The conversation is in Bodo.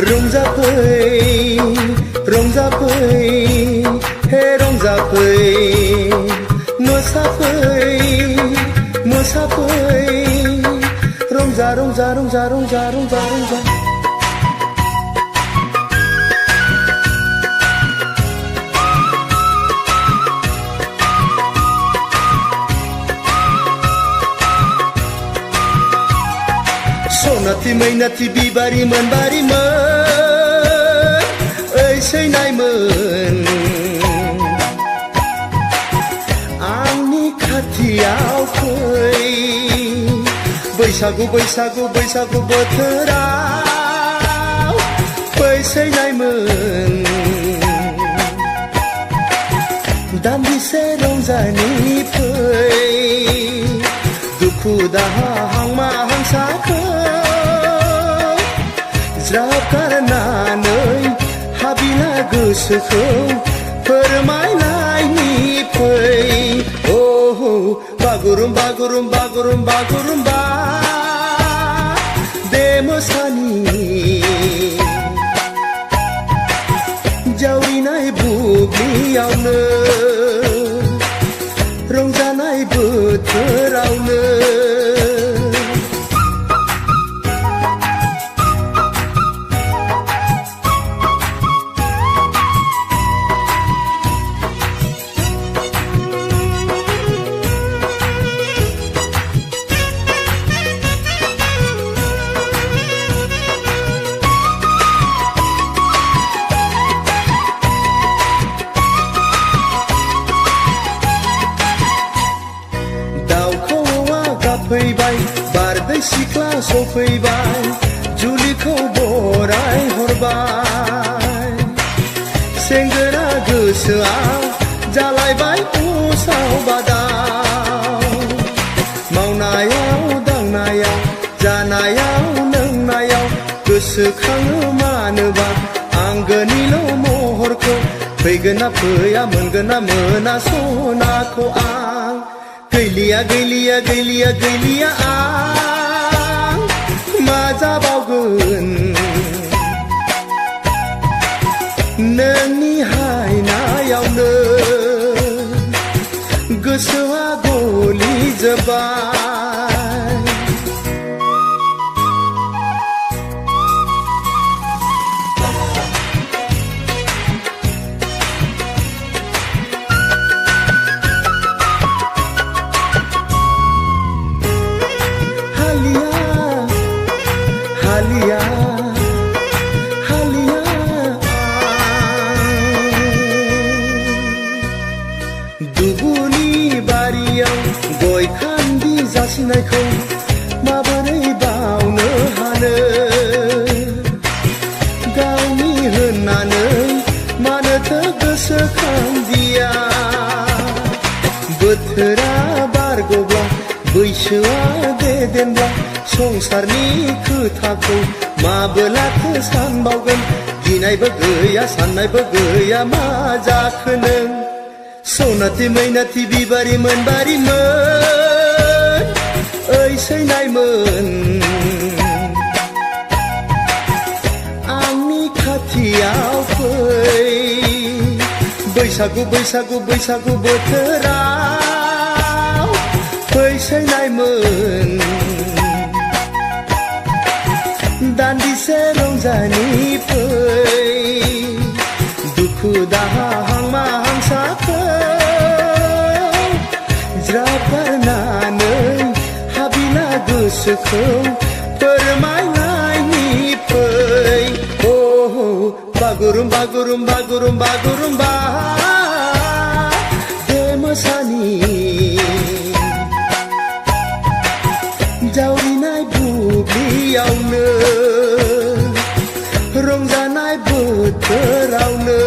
रंजाफै रंजाफै हे रंजाफै मोसाफै मोसाफै रंजा रंजा रंजा रंजा रंजा रंजा सनाथि मैनाथि बिबारिमोन बारिमोन ओइ सैनायमोन आंनि खाथियाव फै बैसागु बैसागु बैसागु बोथोराव फै सैनायमोन दान्दिसे रंजानि फै दुखु दाहा हांमा हांसाखौ ज्राब गारनानै हाबिला गोसोखौ फोरमायनायनि फै बागुरुम बागुरुम बागुरुम बागुरुम्बा बे मोसानि जावरिनाय बुब्लियावनो रंजानाय बोथोरावनो फैबाय बारदै सिख्ला सफैबाय जुलिखौ बराय हरबाय सेंग्रा गोसोआ जालायबाय उसाव बादाव मावनायाव दांनायाव जानायाव लोंनायाव गोसोखाङो मानोबा आंगोनिल' महरखौ फैगोन ना फैया मोनगोन ना मोना सनाखौ आं गैलिया गैलिया गैलिया गैलिया आं मा जाबावगोन नोंनि हायनायावनो गोसोआ गलिजोब्बाय हालिया हालिया दुबुनि बारियाव गय खान्दि जासिनायखौ माबोरै बावनो हानो गावनि होननानै मानोथो गोसोखांदिया बोथोरा बारग'ब्ला बैसोआ देदेनब्ला संसारनि खोथाखौ माबोलाथो सानबावगोन गिनायबो गैया साननायबो गैया मा जाखो नों सनाथि मैनाथि बिबारिमोन बारिमोन ओइ सैनायमोन आंनि खाथियाव फै बैसागु बैसागु बैसागु बोथोराव फै सैनायमोन दान्दिसे रंजानि फै दुखु दाहा हांमा हांसाखौ ज्राब गारनानै हाबिला गोसोखौ फोरमायनायनि फै बागुरुम बागुरुम बागुरुम बागुरुम्बा बे मोसानि जावरिनाय बुब्लियावनो रंजानाय बोथोरावनो